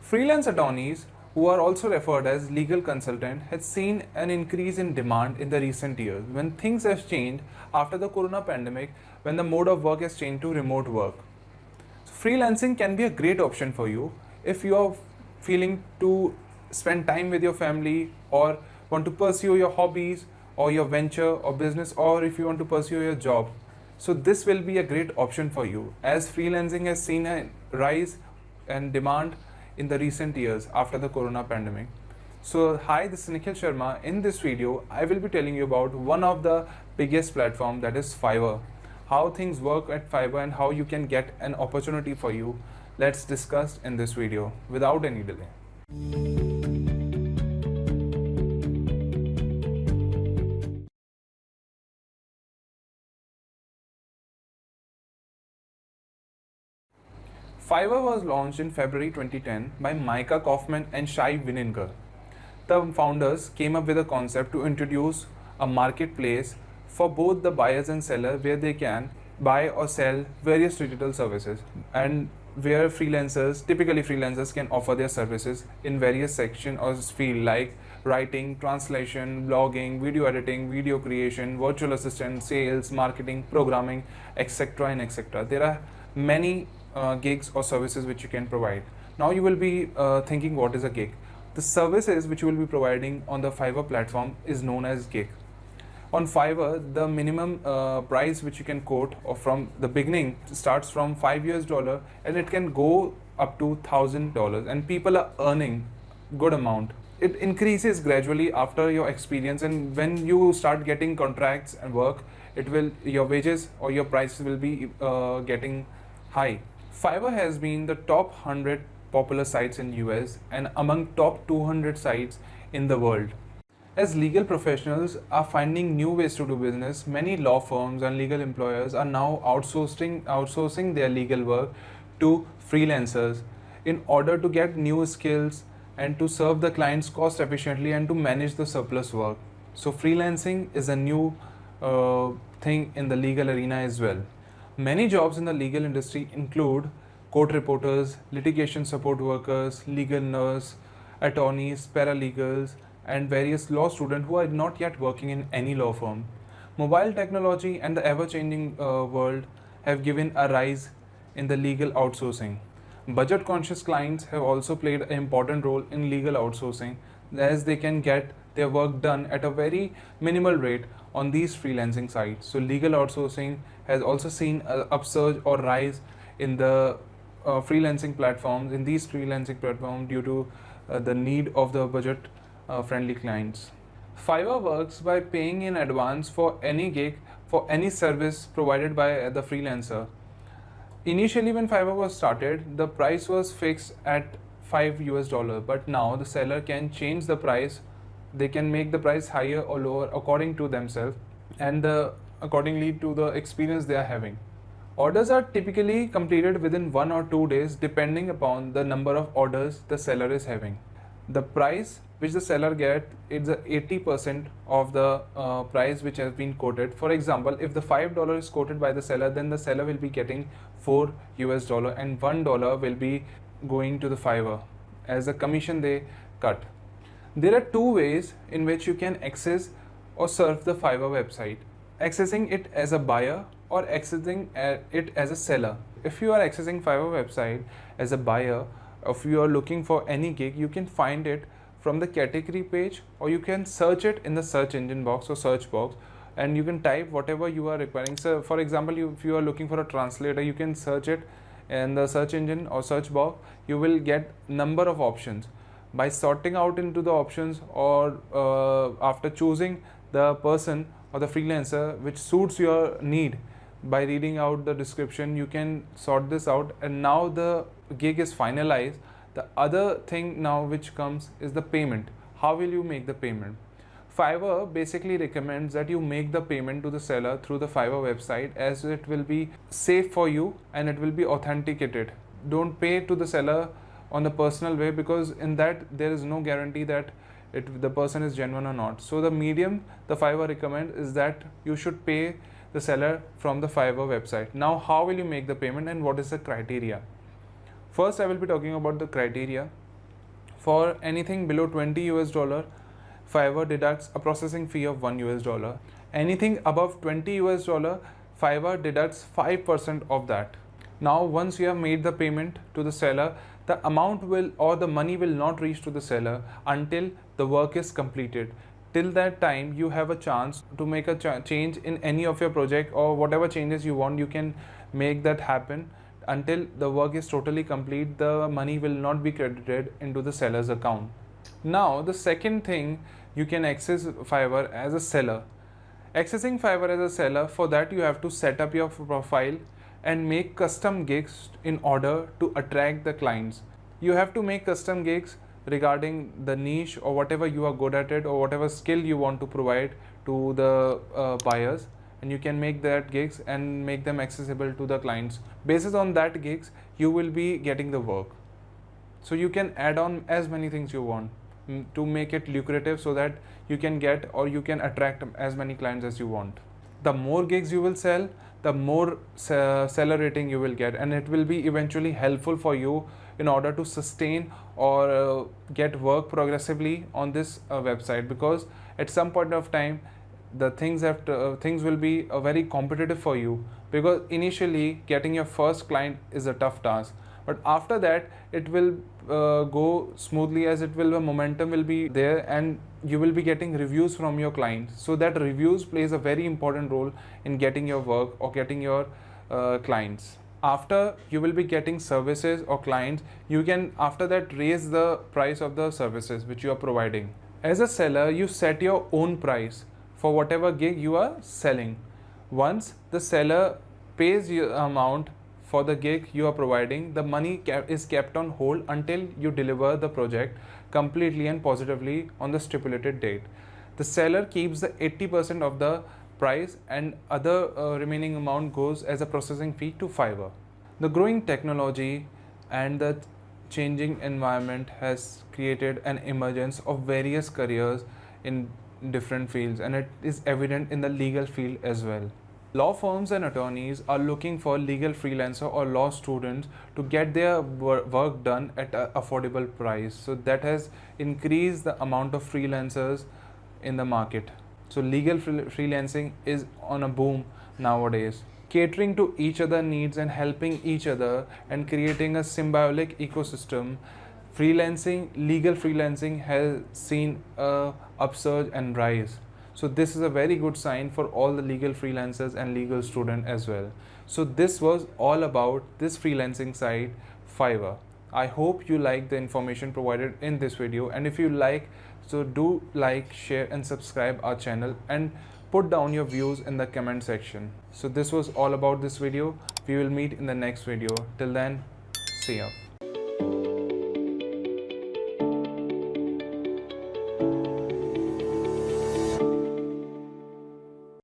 Freelance attorneys, who are also referred as legal consultant, has seen an increase in demand in the recent years when things have changed after the corona pandemic, when the mode of work has changed to remote work. So freelancing can be a great option for you if you are feeling to spend time with your family or want to pursue your hobbies or your venture or business, or if you want to pursue your job. So this will be a great option for you, as freelancing has seen a rise and demand in the recent years after the corona pandemic. So hi, this is Nikhil Sharma. In this video, I will be telling you about one of the biggest platform, that is Fiverr. How things work at Fiverr and how you can get an opportunity for you. Let's discuss in this video without any delay. Fiverr was launched in February 2010 by Micah Kaufman and Shai Wininger. The founders came up with a concept to introduce a marketplace for both the buyers and sellers where they can buy or sell various digital services, and where typically freelancers can offer their services in various sections or field like writing, translation, blogging, video editing, video creation, virtual assistant, sales, marketing, programming, etc. and etc. There are many gigs or services which you can provide. Now you will be thinking, what is a gig? The services which you will be providing on the Fiverr platform is known as gig. On Fiverr, the minimum price which you can quote or from the beginning starts from $5 and it can go up to $1,000, and people are earning good amount. It increases gradually after your experience, and when you start getting contracts and work, your wages or your prices will be getting high. Fiverr has been the top 100 popular sites in US and among top 200 sites in the world. As legal professionals are finding new ways to do business, many law firms and legal employers are now outsourcing their legal work to freelancers in order to get new skills and to serve the clients cost efficiently and to manage the surplus work. So freelancing is a new thing in the legal arena as well. Many jobs in the legal industry include court reporters, litigation support workers, legal nurse, attorneys, paralegals, and various law students who are not yet working in any law firm. Mobile technology and the ever-changing world have given a rise in the legal outsourcing. Budget-conscious clients have also played an important role in legal outsourcing, as they can get their work done at a very minimal rate on these freelancing sites. So legal outsourcing has also seen an upsurge or rise in the freelancing platforms, due to the need of the budget friendly clients. Fiverr works by paying in advance for any gig, for any service provided by the freelancer. Initially, when Fiverr was started, the price was fixed at $5, but now the seller can change the price. They can make the price higher or lower according to themselves and accordingly to the experience they are having. Orders are typically completed within 1 or 2 days depending upon the number of orders the seller is having. The price which the seller gets is 80% of the price which has been quoted. For example, if the $5 is quoted by the seller, then the seller will be getting $4 and $1 will be going to the Fiverr as a commission they cut. There are two ways in which you can access or surf the Fiverr website: accessing it as a buyer or accessing it as a seller. If you are accessing Fiverr website as a buyer, if you are looking for any gig, you can find it from the category page, or you can search it in the search engine box or search box, and you can type whatever you are requiring. So for example, if you are looking for a translator, you can search it in the search engine or search box. You will get number of options. By sorting out into the options, or after choosing the person or the freelancer which suits your need, by reading out the description, you can sort this out, and now the gig is finalized. The other thing now which comes is the payment. How will you make the payment? Fiverr basically recommends that you make the payment to the seller through the Fiverr website, as it will be safe for you and it will be authenticated. Don't pay to the seller on the personal way, because in that there is no guarantee that the person is genuine or not. So the medium the Fiverr recommends is that you should pay the seller from the Fiverr website. Now how will you make the payment and what is the criteria? First, I will be talking about the criteria. For anything below $20, Fiverr deducts a processing fee of $1. Anything above $20, Fiverr deducts 5% of that. Now, once you have made the payment to the seller, the amount will or the money will not reach to the seller until the work is completed. Till that time, you have a chance to make a change in any of your project, or whatever changes you want, you can make that happen. Until the work is totally complete, the money will not be credited into the seller's account. Now, the second thing, you can access Fiverr as a seller. Accessing Fiverr as a seller, for that you have to set up your profile and make custom gigs in order to attract the clients. You have to make custom gigs regarding the niche or whatever you are good at it, or whatever skill you want to provide to the buyers, and you can make that gigs and make them accessible to the clients. Based on that gigs, you will be getting the work. So you can add on as many things you want to make it lucrative, so that you can get or you can attract as many clients as you want. The more gigs you will sell, the more seller rating you will get, and it will be eventually helpful for you in order to sustain or get work progressively on this website, because at some point of time the things will be very competitive for you, because initially getting your first client is a tough task, but after that it will go smoothly, as it will, the momentum will be there and you will be getting reviews from your clients. So that reviews plays a very important role in getting your work or getting your clients. After you will be getting services or clients, you can after that raise the price of the services which you are providing. As a seller, you set your own price for whatever gig you are selling. Once the seller pays your amount for the gig you are providing, the money is kept on hold until you deliver the project completely and positively on the stipulated date. The seller keeps the 80% of the price, and other remaining amount goes as a processing fee to Fiverr. The growing technology and the changing environment has created an emergence of various careers in different fields, and it is evident in the legal field as well. Law firms and attorneys are looking for legal freelancer or law students to get their work done at an affordable price. So that has increased the amount of freelancers in the market. So legal freelancing is on a boom nowadays, catering to each other's needs and helping each other and creating a symbiotic ecosystem. Legal freelancing has seen a upsurge and rise. So this is a very good sign for all the legal freelancers and legal students as well. So this was all about this freelancing site, Fiverr. I hope you like the information provided in this video, and if you like, so do like, share and subscribe our channel, and put down your views in the comment section. So this was all about this video. We will meet in the next video. Till then, see ya.